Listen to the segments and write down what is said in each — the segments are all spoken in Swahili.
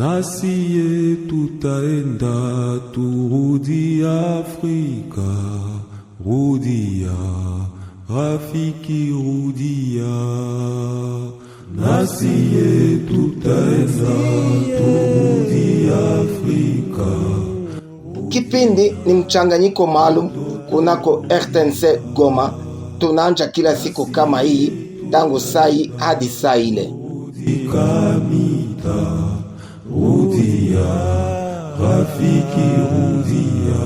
Nasiye tutaenda turudi Afrika, rudia rafiki rudia. Nasiye tutaenda turudi Afrika. Kipindi ni mchanganyiko maalum kunako RTNC Goma. Tunaanja kila siku kama hii tangu sai hadi saa ile. Rudia rafiki rudia.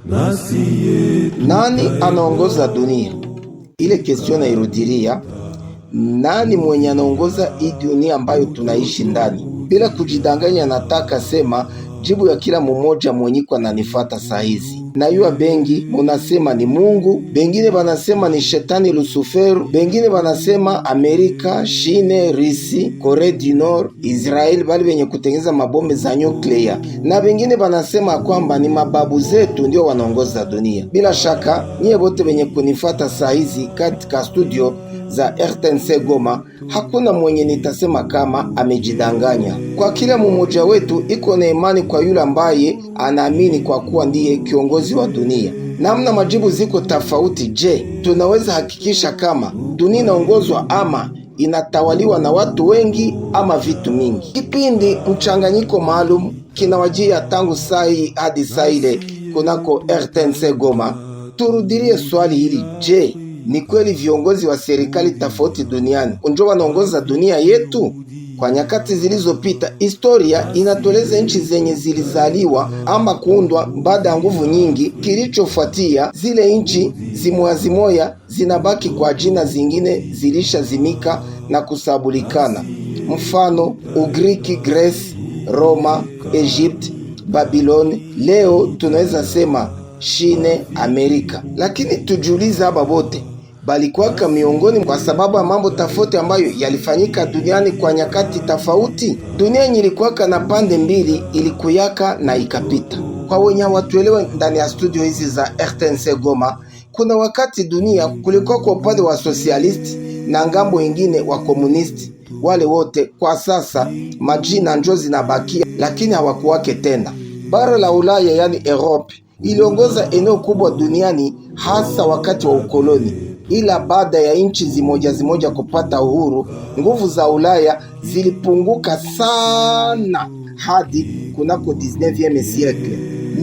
Nasiye nani anaongoza dunia? Ile question nairudilia, nani mwenye anaongoza hii dunia ambayo tunaishi ndani? Bila kujidanganya, nataka sema jibu ya kila mmoja mwenye kwa nanifata saa hizi. Na yua bengi munasema ni Mungu, bengine banasema ni shetani Lucifer, bengine banasema Amerika, Chine, Risi, Korea du Nord, Israel bali benye kutengeza mabombe za nuclear, na bengine banasema kwamba ni mababu zetu ndio wanaongoza dunia. Bila shaka nyie bote benye kunifata saa hizi katika studio za RTNC Goma, hakuna mwenye nitasema kama amejidanganya. Kwa kila mmoja wetu iko na imani kwa yule ambaye anaamini kwa kuwa ndiye kiongozi wa dunia. Namna majibu ziko tofauti. Je, tunaweza hakikisha kama dunia inaongozwa ama inatawaliwa na watu wengi ama vitu mingi? Kipindi mchanganyiko maalum kinawajia tangu sai hadi saa ile kunako RTNC Goma. Turudilie swali hili. Je, ni kweli viongozi wa serikali tofauti duniani ndio wanaongoza dunia yetu? Kwa nyakati zilizopita, historia inatueleza nchi zenye zilizaliwa ama kuundwa baada ya nguvu nyingi. Kilichofuatia, zile nchi zimoya zinabaki kwa jina, zingine zilishazimika na kusabulikana. Mfano, Ugiriki, Greece, Roma, Egypt, Babiloni. Leo tunaweza sema Chine, Amerika. Lakini tujiulize, haba bote balikuwaka miongoni kwa sababu ya mambo tofauti ambayo yalifanyika duniani kwa nyakati tofauti. Dunia ilikuwaka na pande mbili, ilikuyaka na ikapita. Kwa wenye watuelewe ndani ya studio hizi za RTNC Goma, kuna wakati dunia kulikuwa kwa upande wa socialist na ngambo ingine wa komunisti. Wale wote kwa sasa majina njo zinabakia, lakini hawakuwake tena. Bara la Ulaya yani Europe iliongoza eneo kubwa duniani hasa wakati wa ukoloni, ila baada ya nchi zimoja kupata uhuru, nguvu za Ulaya zilipunguka sana hadi kunako 19e siècle.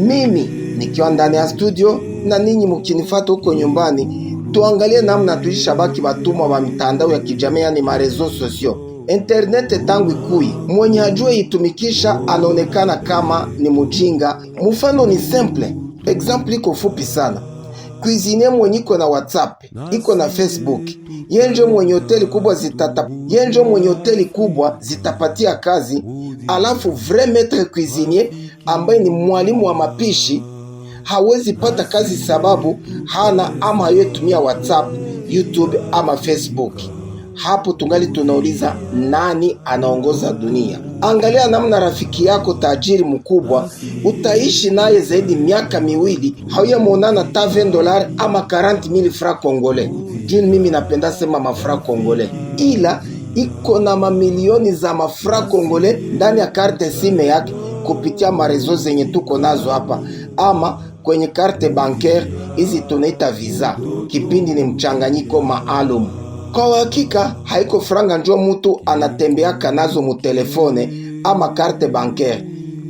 Mimi nikiwa ndani ya studio na ninyi mkinifuata huko nyumbani, tuangalie namna tuishabaki watumwa wa mitandao ya kijamii yani marezo sosio. Internet tangu ikui, mwenye hajua itumikisha anaonekana kama ni mjinga. Mfano ni simple, example iko fupi sana. Cuisinier mwenye iko na WhatsApp, iko na Facebook, yenjo mwenye hoteli kubwa zitapatia kazi, alafu vrai maître cuisinier ambaye ni mwalimu wa mapishi hawezi pata kazi sababu hana ama hayotumia WhatsApp, YouTube ama Facebook. Hapo tungali tunauliza nani anaongoza dunia? Angalia namna rafiki yako tajiri mkubwa utaishi naye zaidi miaka miwili, hauyamuonana ta $20 ama 40,000 francs congolais. Juni mimi napenda sema mafrancs congolais, ila iko na mamilioni za mafrancs congolais ndani ya karte sime yake kupitia marezo zenye tuko nazo hapa ama kwenye karte bancaire hizi tunaita visa. Kipindi ni mchanganyiko maalum. Kwa hakika haiko franga njo mtu anatembeaka nazo mu telefone ama karte bancaire,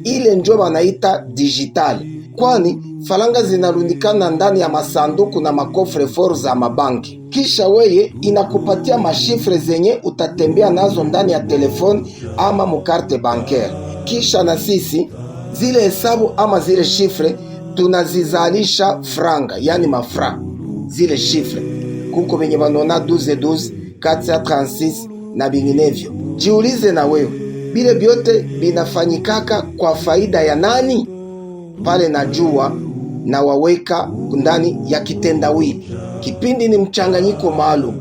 ile njo wanaita digital, kwani faranga zinarundikana ndani ya masanduku na makofre for za mabanki. Kisha weye inakupatia mashifre zenye utatembea nazo ndani ya telefone ama mu karte bancaire. Kisha na sisi zile hesabu ama zile shifre tunazizalisha franga yani mafra. Zile shifre kuko benye banona 12 436 na binginevyo. Jiulize na wewe, bile byote binafanyikaka kwa faida ya nani? Pale najua na waweka ndani ya kitendawili. Kipindi ni mchanganyiko maalum.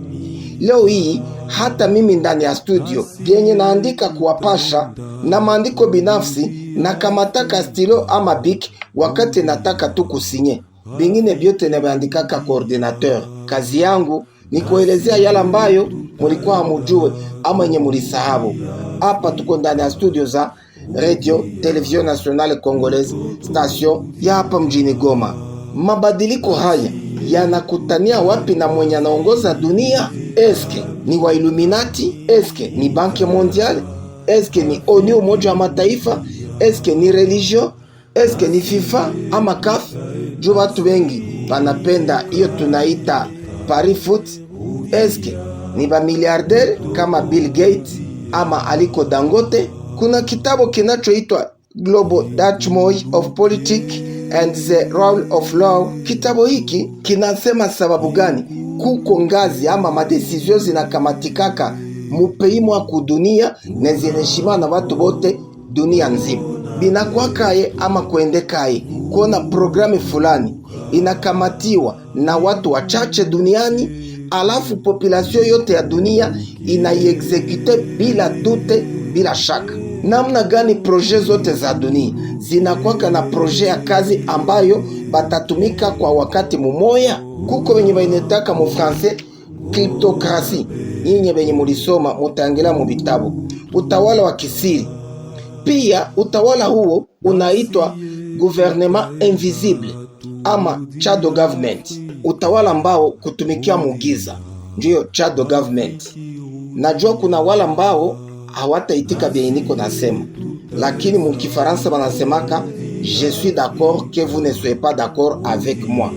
Leo hii hata mimi ndani ya studio yenye naandika kuwapasha na maandiko binafsi na kamataka stilo ama bik wakati nataka tu kusinye. Bingine byote naandikaka coordinateur. Kazi yangu ni kuelezea yale ambayo mulikuwa hamujue ama yenye mulisahabu. Hapa tuko ndani ya studio za Radio Television Nationale Congolaise, station ya hapa mjini Goma. Mabadiliko haya yanakutania wapi na mwenye anaongoza dunia? Eske ni wa Illuminati? Eske ni Banque Mondiale? Eske ni ONU, Umoja wa Mataifa? Eske ni religion? Eske ni FIFA ama CAF? Juu watu wengi wanapenda hiyo tunaita Paris Foot. Eske ni ba miliardaire kama Bill Gates ama Aliko Dangote? Kuna kitabu kinachoitwa Global Dutchmoy of Politics and the Rule of Law. Kitabu hiki kinasema sababu gani kuko ngazi ama madesizio zinakamatikaka mupeimwa kudunia na zineshima na watu bote dunia nzima. Binakwakaye ama kuendekaye kuona programi fulani inakamatiwa na watu wachache duniani, alafu population yote ya dunia inaiexecute bila dute, bila shaka. Namna gani proje zote za dunia zinakwaka na proje ya kazi ambayo batatumika kwa wakati mumoya? Kuko wenye bainetaka mu français kleptokrasi, nyinyi wenye mulisoma mutangela mu vitabu, utawala wa kisiri. Pia utawala huo unaitwa gouvernement invisible ama shadow government, utawala ambao kutumikia mugiza, ndio shadow government. Najua kuna wala ambao hawataitika bien niko nasema, lakini mu Kifaransa wanasemaka je suis d'accord que vous ne soyez pas d'accord avec moi.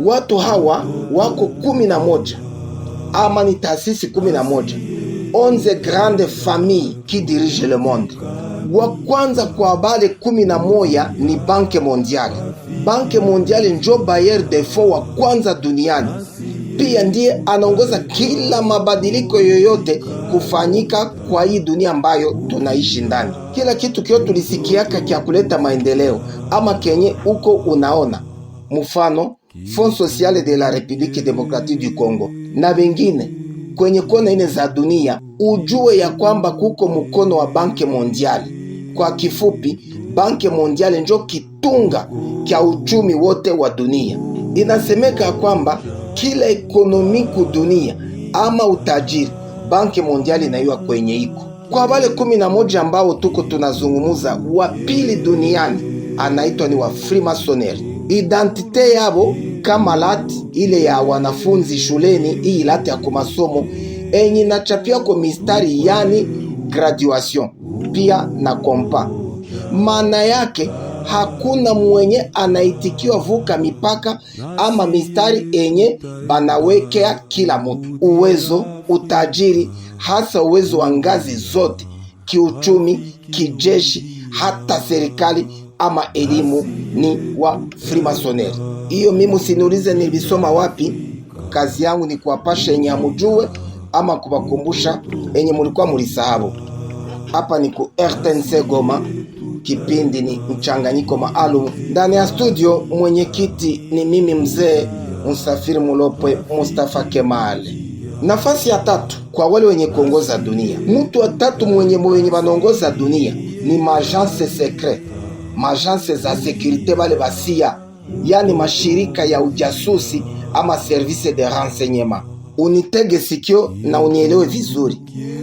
Watu hawa wako 11 ama ni taasisi 11, 11 grandes familles qui dirigent le monde. Wa kwanza kwa bale 11 ni Banque Mondiale. Banque Mondiale njo bayer de fonds wa kwanza duniani. Pia ndiye anaongoza kila mabadiliko yoyote kufanyika kwa hii dunia ambayo tunaishi ndani. Kila kitu kio tulisikiaka kia kuleta maendeleo ama kenye uko unaona, mfano Fonds Social de la République Démocratique du Congo na wengine kwenye kona ine za dunia, ujue ya kwamba kuko mkono wa Banque Mondiale. Kwa kifupi, Banque Mondiale njo kitunga kia uchumi wote wa dunia. Inasemeka kwamba kila ekonomiku dunia ama utajiri, Banque Mondiale inaiwa kwenye iko. Kwa wale 11 ambao tuko tunazungumuza, wa pili duniani anaitwa ni wa Freemasonry. Identite yabo kama lati ile ya wanafunzi shuleni, hii lati ya kumasomo enyi nachapia kwa mistari, yani graduation pia na kompa. Maana yake hakuna mwenye anaitikiwa vuka mipaka ama mistari enye banawekea kila mtu. Uwezo, utajiri, hasa uwezo wa ngazi zote, kiuchumi, kijeshi, hata serikali ama elimu ni wa Freemasonry. Hiyo mimi sinulize nilisoma wapi, kazi yangu ni kuwapasha enye amujue ama kubakumbusha enye mulikuwa mulisahabu. Hapa ni ku RTNC Goma, kipindi ni mchanganyiko maalum. Ndani ya studio mwenyekiti ni mimi mzee Msafiri Mulopwe Mustafa Kemal. Nafasi ya tatu kwa wale wenye kuongoza dunia. Mtu wa tatu mwenye wanaongoza dunia ni maagence secret, maagence za securite bale basia, yani mashirika ya ujasusi ama service de renseignement. Unitege sikio na unielewe vizuri.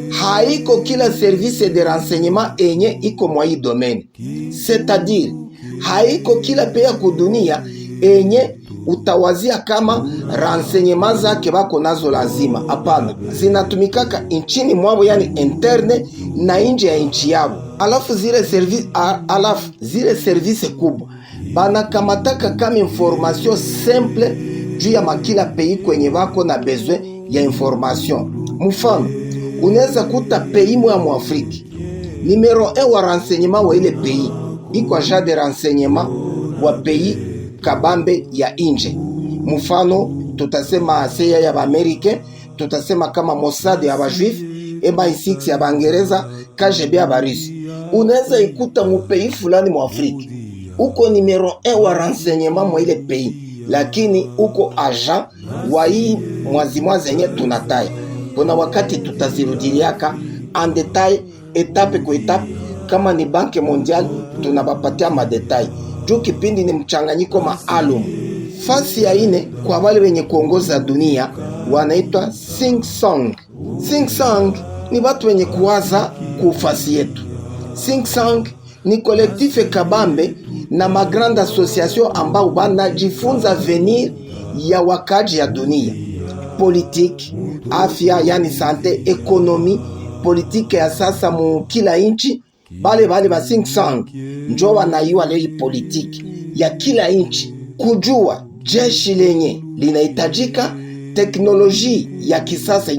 Haiko kila service de renseignement enye iko mwa hii domaine. C'est-à-dire, haiko kila pea kudunia enye utawazia kama renseignement zake bako nazo lazima. Hapana, zinatumikaka inchini mwabo, yani interne na nje ya inchi yabo. Alafu zile service kubwa bana kamataka kama information simple juu ya makila pays kwenye bako na besoin ya information. Mfano, unaweza kuta pays mwa Mwafriki, numero 1 wa renseignement wa ile pays iko agent de renseignement wa pays kabambe ya inje. Mfano, tutasema CIA ya Amerika, tutasema kama Mossad ya Bajuif, MI6 ya Bangereza, KGB ya Barusi. Unaweza ikuta mu pays fulani mwa Afrika uko numero 1 wa renseignement mwa ile pays, lakini uko agent wa hii mwazi yenye tunataya. Kuna wakati tutazirudiliaka en detail, etape kwa etape. Kama ni Banque Mondiale tunabapatia madetail, juu kipindi ni mchanganyiko maalum. Fasi ya ine kwa wale wenye kuongoza dunia wanaitwa think song, Think Sang ni watu wenye kuwaza kufasi yetu. Think Sang ni kolektife kabambe na magrande association ambao banajifunza venir ya wakaji ya dunia, politiki, afya, yani sante, ekonomi, politiki ya sasa mu kila inchi. Bale ba Think Sang njo wanaiwa leo politiki ya kila inchi, kujua jeshi lenye linahitajika, teknolojia ya kisasa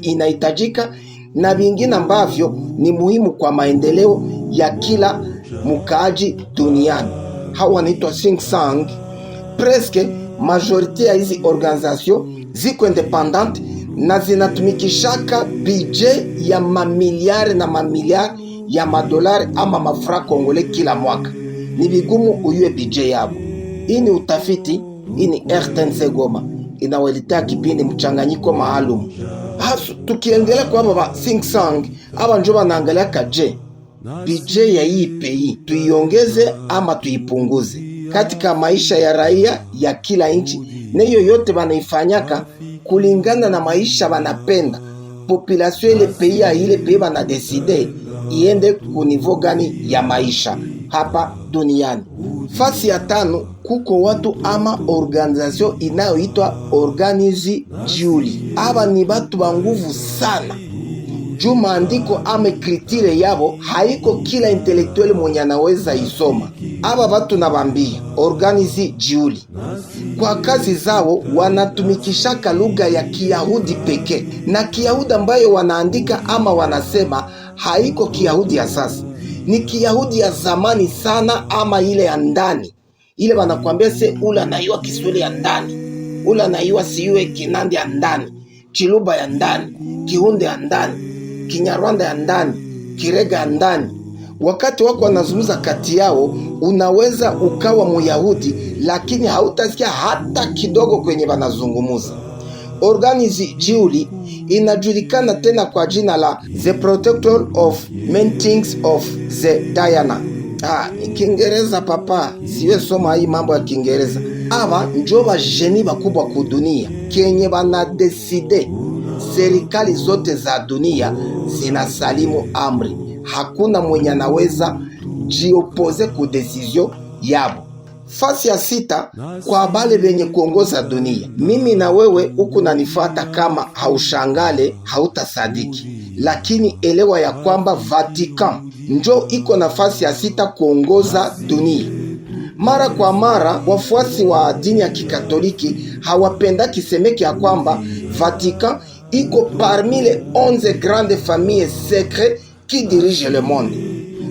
inahitajika, na vingine ambavyo ni muhimu kwa maendeleo ya kila mukaaji duniani. Hawa wanaitwa Think Sang. Presque majorite ya hizi organization ziko independent na zinatumikishaka budget ya mamiliari na mamiliari ya madolari ama mafra kongole kila mwaka. Ni vigumu uyue budget yabo. Hii ni utafiti, hii ni RTNC Goma inawaletea kipindi mchanganyiko maalum. Tukiendelea kwa baba Think Sang, aba njo banaangalia kaje budget ya hii pei tuiongeze ama tuipunguze katika maisha ya raia ya kila nchi, na hiyo yote banaifanyaka kulingana na maisha banapenda population ile pei ya ile pei banadeside iende ku niveau gani ya maisha hapa duniani. Fasi ya 5 kuko watu ama organization inayoitwa Organizi Jiuli. Aba ni batu ba nguvu sana. Juu maandiko ama kritire yabo haiko kila intelektueli mwenye anaweza isoma. Aba batu nabambia Organizi Jiuli, kwa kazi zao wanatumikishaka lugha ya Kiyahudi pekee, na Kiyahudi ambayo wanaandika ama wanasema haiko Kiyahudi ya sasa, ni Kiyahudi ya zamani sana, ama ile ya ndani. Ile wanakuambia se ula naiwa Kiswahili ya ndani, ula naiwa siwe Kinandi ya ndani, Chiluba ya ndani, Kihunde ya ndani, Kinyarwanda ya ndani, Kirega ya ndani. Wakati wako wanazungumza kati yao, unaweza ukawa Muyahudi lakini hautasikia hata kidogo kwenye wanazungumuza. Organizi Jiuli inajulikana tena kwa jina la The Protector of Meetings of the Diana. Ni Kiingereza papa, siwe soma hii mambo ya Kiingereza. Aba njo ba jeni bakubwa ku dunia kenye bana decide serikali zote za dunia zinasalimu amri. Hakuna mwenye anaweza jiopose ku decision yabo. Fasi ya 6 kwa bale benye kuongoza dunia. Mimi na wewe huku nanifuata, kama haushangale hautasadiki, lakini elewa ya kwamba Vatican njo iko nafasi ya 6 kuongoza dunia. Mara kwa mara wafuasi wa dini ya Kikatoliki hawapenda kisemeke ya kwamba Vatican iko parmi les 11 grandes familles secrètes qui dirigent le monde,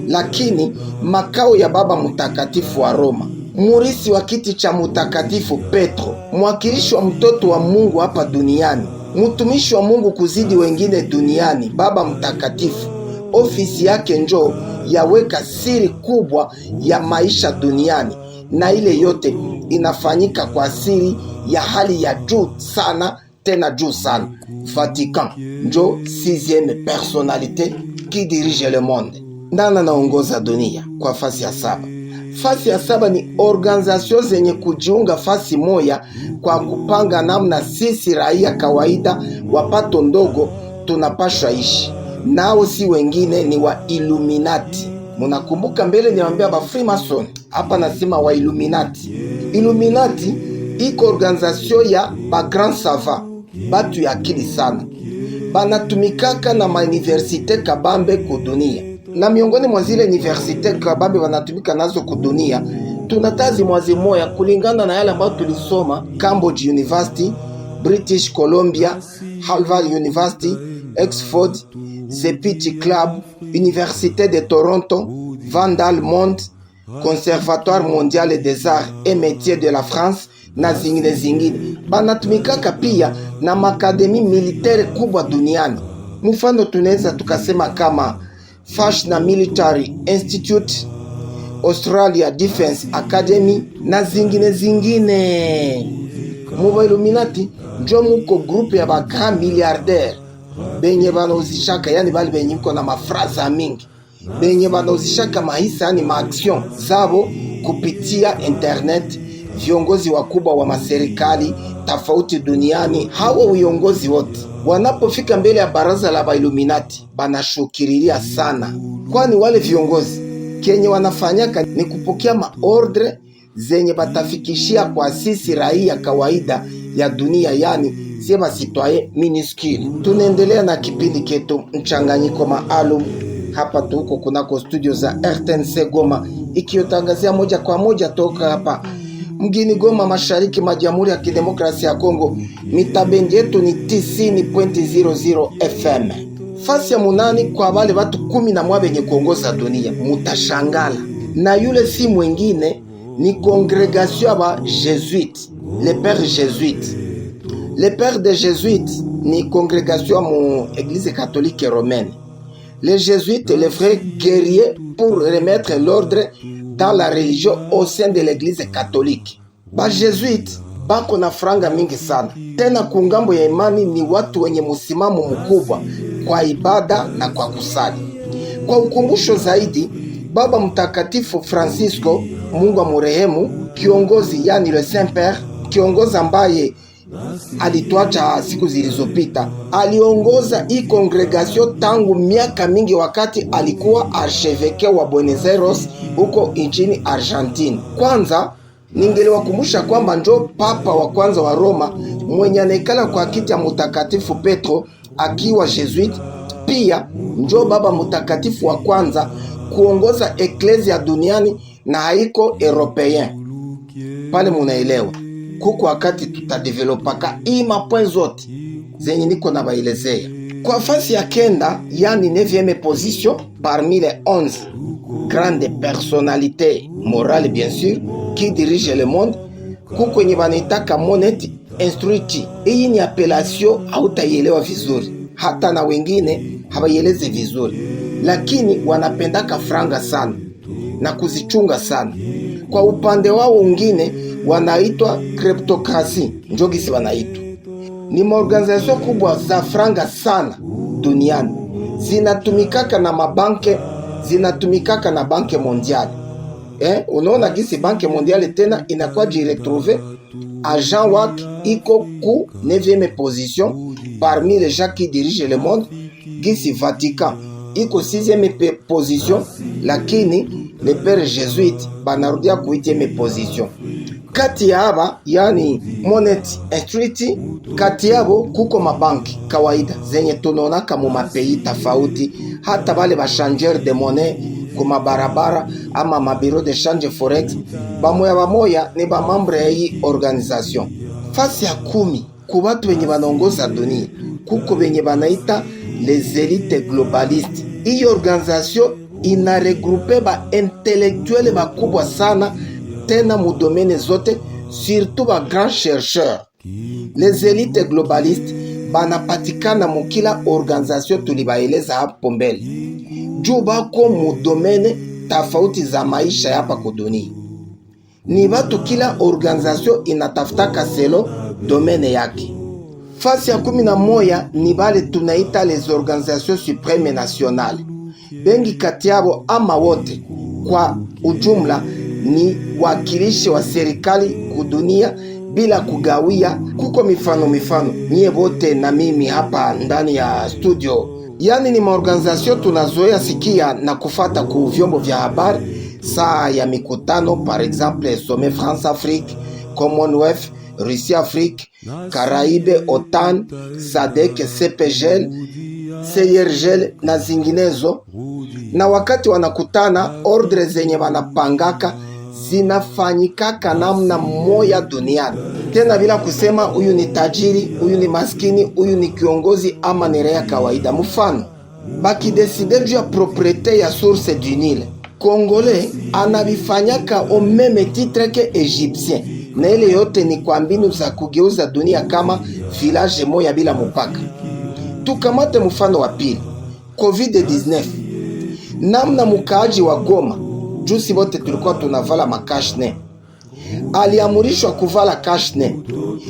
lakini makao ya Baba Mtakatifu wa Roma, murisi wa kiti cha Mtakatifu Petro, mwakilishi wa mtoto wa Mungu hapa duniani, mtumishi wa Mungu kuzidi wengine duniani, Baba Mtakatifu, ofisi yake njo yaweka siri kubwa ya maisha duniani, na ile yote inafanyika kwa siri ya hali ya juu sana, tena juu sana. Vatican njo 6e personnalité qui dirige le monde. Ndana naongoza dunia kwa fasi ya 7. Fasi ya 7 ni organization zenye kujiunga fasi moya kwa kupanga namna sisi raia kawaida wapato ndogo tunapashwa ishi. Nao si wengine ni wa Illuminati. Munakumbuka mbele niwaambia ba Freemason, hapa nasema wa Illuminati. Illuminati iko organization ya ba grand savant, batu ya akili sana. Banatumikaka na mauniversite kabambe kudunia, na miongoni mwa zile universite kabambe wanatumika nazo kudunia tunatazi mwazi moya kulingana na yale ambayo tulisoma: Cambridge University, British Columbia, Harvard University, Oxford, The Pitt Club, Université de Toronto, Vandal Monde, Conservatoire Mondial des Arts et Métiers de la France na zingine. Banatumikaka pia na makademi militaire kubwa duniani. Mfano tunaweza tukasema kama Fashna Military Institute, Australia Defense Academy na zingine. Muba Illuminati njo muko grupe ya ba grand milliardaire benye banauzishaka, yani bali benye mko na mafraza mingi, benye banauzishaka mahisa, yani maaction zabo kupitia internet. Viongozi wakubwa wa maserikali tofauti duniani, hawa uongozi wote wanapofika mbele ya baraza la Illuminati banashukiriria sana, kwani wale viongozi kenye wanafanyaka ni kupokea maordre zenye batafikishia kwa sisi raia kawaida ya dunia, yani sieba citoyen minuscule. Tunaendelea na kipindi ketu mchanganyiko maalum hapa tuko kunako studio za RTNC Goma, ikiyotangazia moja kwa moja toka hapa mgini Goma, mashariki mwa Jamhuri ya Kidemokrasia ya Kongo. Mitabendi yetu ni 90.00 FM. Fasi ya munani kwa wale watu 11 wenye kuongoza dunia, mutashangala. Na yule si mwingine ni congregation ya Jésuites, les pères jésuites. Les pères des jésuites ni congregation mu église catholique romaine. Les jésuites, les vrais guerriers pour remettre l'ordre dans la religion au sein de l'église catholique. Ba jésuites bako na franga mingi sana, tena kungambo ya imani ni watu wenye msimamo mkubwa kwa ibada na kwa kusali. Kwa ukumbusho zaidi, Baba Mtakatifu Francisco, Mungu amurehemu, kiongozi yani le Saint-Père, kiongozi ambaye alituacha siku zilizopita, aliongoza hii congregation tangu miaka mingi, wakati alikuwa archevêque wa Buenos Aires huko nchini Argentine. Kwanza ningeliwakumbusha kwamba njo papa wa kwanza wa Roma mwenye anekala kwa kiti ya Mtakatifu Petro akiwa Jesuit. Pia njo Baba Mtakatifu wa kwanza kuongoza eklesia duniani na haiko European. Pale munaelewa kuko wakati tutadevelopaka hii mapoint zote zenye niko na bailezea. Kwa fasi ya kenda, yani 9e position parmi les 11 grandes personnalités morales bien sûr qui dirigent le monde, kuko nye banaitaka Monet Instruiti. Hii ni appellation hautaielewa vizuri, hata na wengine habayeleze vizuri, lakini wanapendaka franga sana na kuzichunga sana. Kwa upande wao wengine wanaitwa kleptokrasi, njogisi wanaitwa. Ni maorganizasyon kubwa za franga sana duniani, zinatumikaka na mabanke, zinatumikaka na banke mondiale. Unaona gisi banke mondiale tena inakuwa jiretrouve agent wake iko ku 9e position parmi les gens qui dirigent le monde. Gisi Vatican iko 6e position, lakini les pères jésuites banarudia ku 8e position. Kati ya haba yani Monet Instruiti, kati yabo kuko mabanki kawaida zenye tunaonaka mu mapeyi tofauti, hata bale ba changeur de monnaie kuma barabara ama mabiro de change forex, bamoya ni ba membre ya hii organisation. Fasi ya 10 ku watu wenye banaongoza dunia kuko wenye banaita les élites globalistes. Hii organisation ina regroupe ba intellectuels bakubwa sana tena mu domaine zote, surtout ba grand chercheurs. Les élites globalistes banapatikana mu kila organisation tulibaeleza hapo mbele, juu bako mu domaine tofauti za maisha hapa kwa dunia. Ni watu kila organisation inatafutaka selo domaine yake. Fasi ya 11 ni bale tunaita les organisations supreme nationales. Bengi kati yabo ama wote kwa ujumla ni wakilishi wa serikali kudunia bila kugawia. Kuko mifano nyie wote na mimi hapa ndani ya studio, yani ni maorganizasyon tunazoea sikia na kufata ku vyombo vya habari saa ya mikutano, par exemple Sommet France Afrique, Commonwealth, Russie Afrique, Caraïbe, OTAN, SADC, CPGL, CIRGL na zinginezo. Na wakati wanakutana, ordre zenye wanapangaka zinafanyikaka namna moya duniani, tena bila kusema huyu ni tajiri, huyu ni maskini, huyu ni kiongozi ama ni raia kawaida. Mfano, bakideside juu ya propriete ya source du Nil, Kongole anabifanyaka au meme titre ke Egyptien, na ile yote ni kwa mbinu za kugeuza dunia kama village moya bila mupaka. Tukamate mfano wa pili, COVID-19. Namna mukaaji wa Goma, jusi bote tulikuwa tunavala makashne, aliamurishwa kuvala kashne,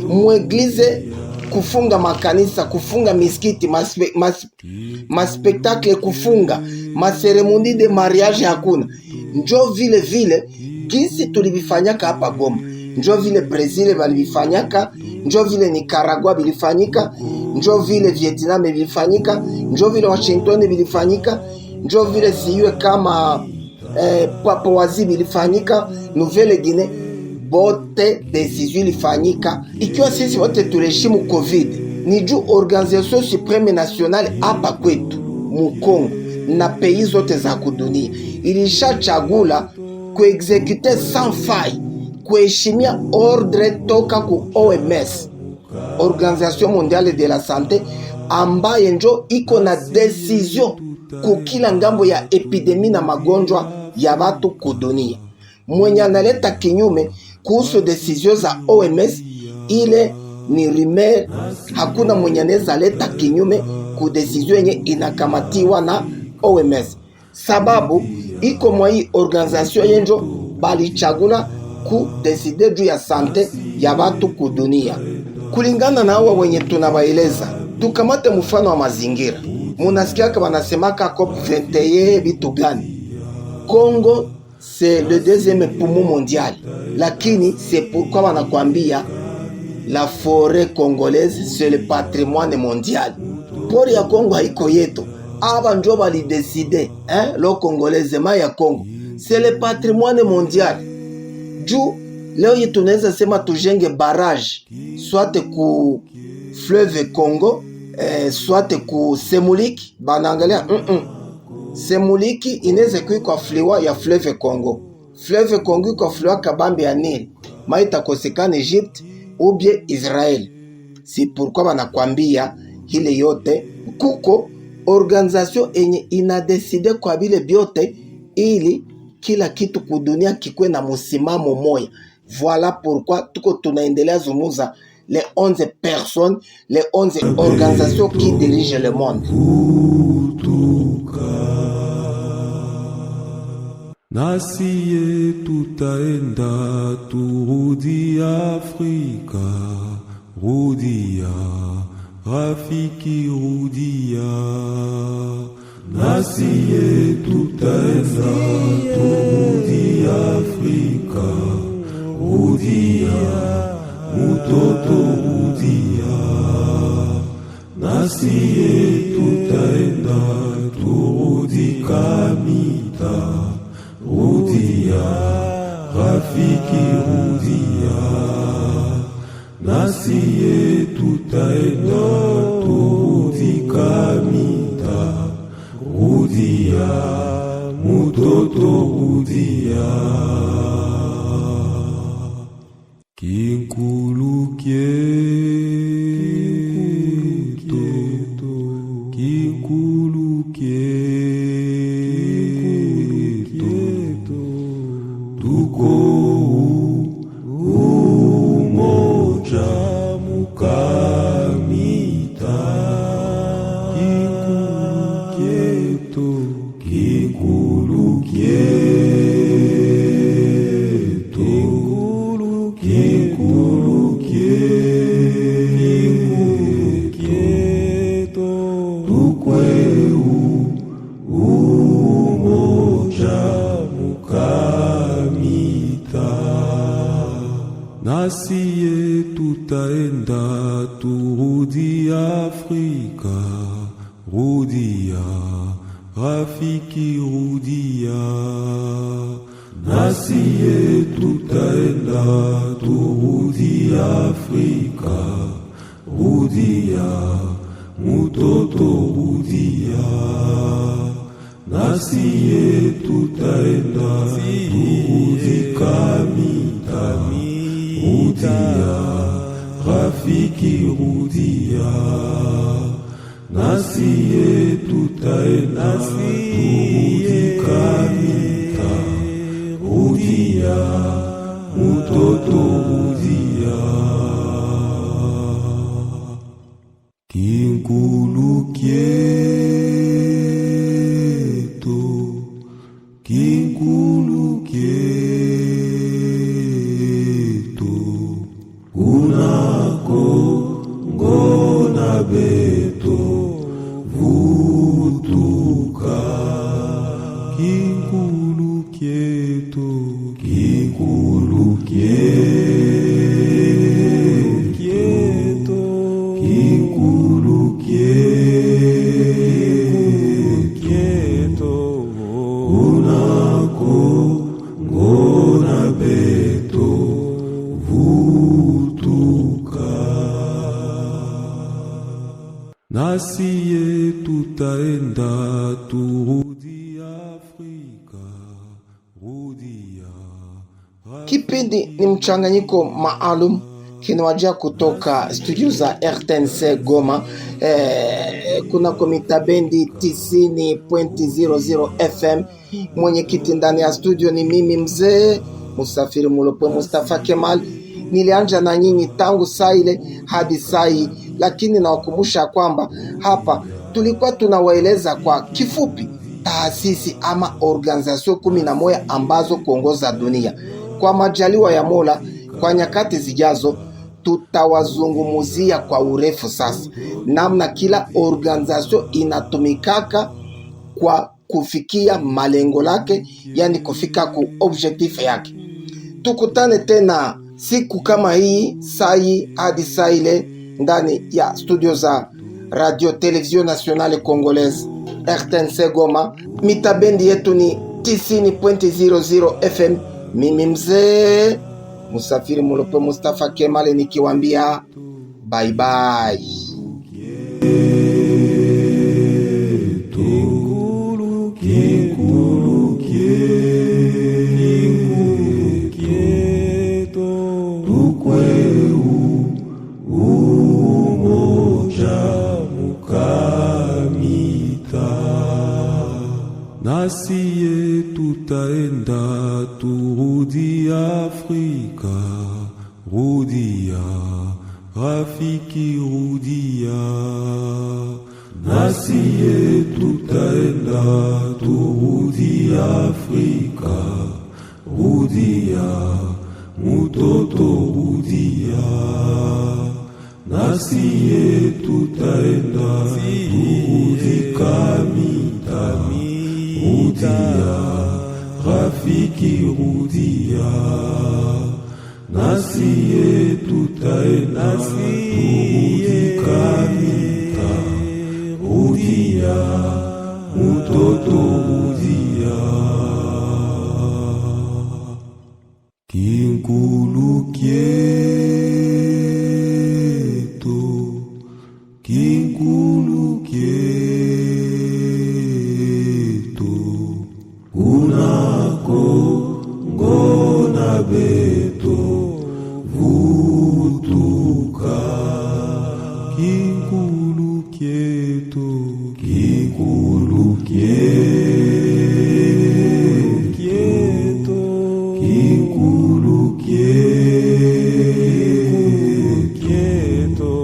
mueglize kufunga makanisa, kufunga miskiti, maspektakle kufunga, maseremoni de mariage hakuna. Njo vile gisi tulibifanyaka hapa Goma, njo vile Brazil balibifanyaka, njo vile Nicaragua bilifanyika, njo vile Vietnam vilifanyika, njo vile Washington vilifanyika, njo vile siyue kama Papouasie vilifanyika, Nouvelle Guinée, bote decision ilifanyika. Ikiwa sisi wote tuliheshimu COVID, ni juu Organisation Supreme Nationale hapa kwetu Mukongo na pays zote za kudunia ilishachagula kuexecute sans faille, kuheshimia ordre toka ku OMS, Organisation Mondiale de la Santé, ambaye njo iko na decision kukila ngambo ya epidemi na magonjwa ya watu kudunia. Mwenye analeta kinyume kuhusu decision za OMS, ile ni rumeur. Hakuna mwenye anaweza leta kinyume ku decision yenye inakamatiwa na OMS, sababu iko mwa hii organisation yenjo balichagula ku decide juu ya sante ya watu kudunia. Kulingana na hawa wenye tunawaeleza, tukamate mfano wa mazingira. Munasikia kama wanasemaka COP21 vitu gani? Congo c'est le deuxième poumon mondial, lakini c'est pourquoi wanakwambia la forêt congolaise c'est le patrimoine mondial. Pori ya Congo haiko yetu, aba njo balideside lo congolaisement ya Congo c'est le patrimoine mondial. Juu leo hii tunaweza sema tujenge barrage soit ku fleuve Congo, soit ku Semuliki, banaangalia Semuliki inaweza kuwa fliwa ya fleuve Congo. Fleuve Congo iko fliwa kabambi ya Nile, maita kosekana Egypte ou bien Israel. Si pourquoi banakwambia hile yote kuko organisation enye inadeside kwa bile biote ili kila kitu kudunia kikwe na musimamo moya. Voilà pourquoi tuko tunaendelea zumuza les 11 personnes, les 11 organisations qui dirigent le monde. Nasiye tutaenda turudi Afrika, rudia rafiki rudia. Nasiye tutaenda turudi Afrika, rudia mutoto rudia. Nasiye tutaenda turudi Kamita, rudia rafiki rudia. Nasiye tutaenda turudi Kamita, rudia mutoto rudia. Kinkulu kieto, kinkulu kieto, tuko umoja mukamita. Kinkulu kieto, kinkulu kieto, tukweu umoja mukamita. Nasiye tutaenda turudi Afrika, rudia rafiki rudia. Nasiye tutaenda turudi Afrika, rudia mutoto rudia. Nasiye tutaenda turudi Kamita, rudia rafiki rudia. Nasiye tutaenda turudi Kamita, rudia mutoto rudia. Kinkulu kieto, kinkulu kieto, unako ngona beto vutuka. Kinkulu kieto, kinkulu kieto, kinkulu Kipindi ni mchanganyiko maalum kinawajia kutoka studio za RTNC Goma, kunako mitabendi 90.00 FM. Mwenyekiti ndani ya studio ni mimi mzee Musafiri Mulopo Mustafa Kemal. Nilianja na nyinyi tangu saa ile hadi saa hii, lakini nawakumbusha kwamba hapa tulikuwa tunawaeleza kwa kifupi taasisi ama organization 11 ambazo kuongoza dunia. Kwa majaliwa ya Mola, kwa nyakati zijazo tutawazungumuzia kwa urefu sasa namna kila organization inatumikaka kwa kufikia malengo lake, yani kufika ku objectif yake. Tukutane tena siku kama hii, saa hii hadi saa ile ndani ya studio za Radio Television Nationale Congolaise RTNC Goma. Mitabendi yetu ni 90.00 FM. Mimi mzee Musafiri Mulopo Mustafa Kemale nikiwaambia bye bye. Nasiye tutaenda turudi Afrika, rudia rafiki rudia. Nasiye tutaenda turudi Afrika, rudia mutoto rudia. Nasiye tutaenda turudi Kamita, rudia rafiki rudia. Nasiye tutaenda turudi Kamita, rudia mutoto rudia. Kinkulu kieto, kinkulu kieto, kunako ngona beto vutuka. Kinkulu kieto, kinkulu kieto, kinkulu kieto,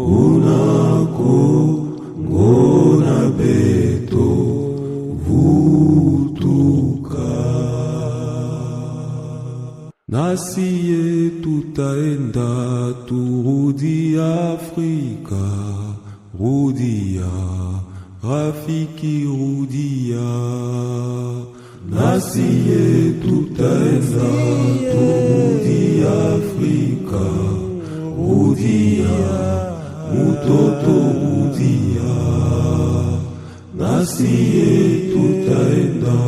kunako ngona beto vutuka. Nasiye tutaenda turudi Afrika, rudia rafiki rudia. Nasiye tutaenda turudi Afrika, rudia mutoto rudia. Nasiye tutaenda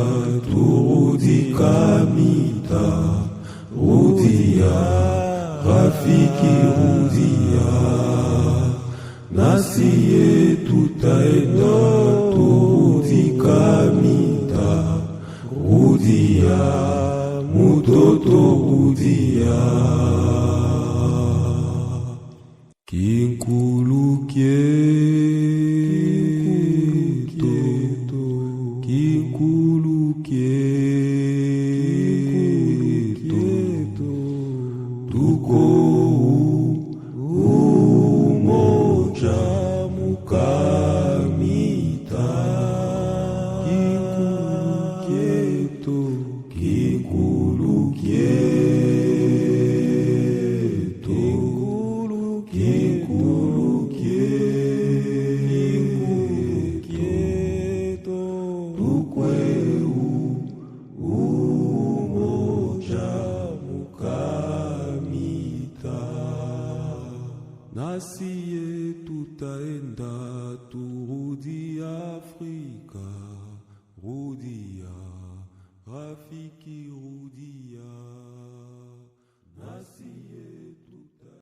turudi Kamita, rudia rafiki rudia. Nasiye tutaenda turudi Kamita, rudia mutoto rudia. Kinkulu kieto, kinkulu kieto, tuko umoja mukamita. Kinkulu kieto, kinkulu kieto, kinkulu kieto, tukweu umoja mukamita. Nasiye tutaenda turudi Afrika, rudia rafiki rudia.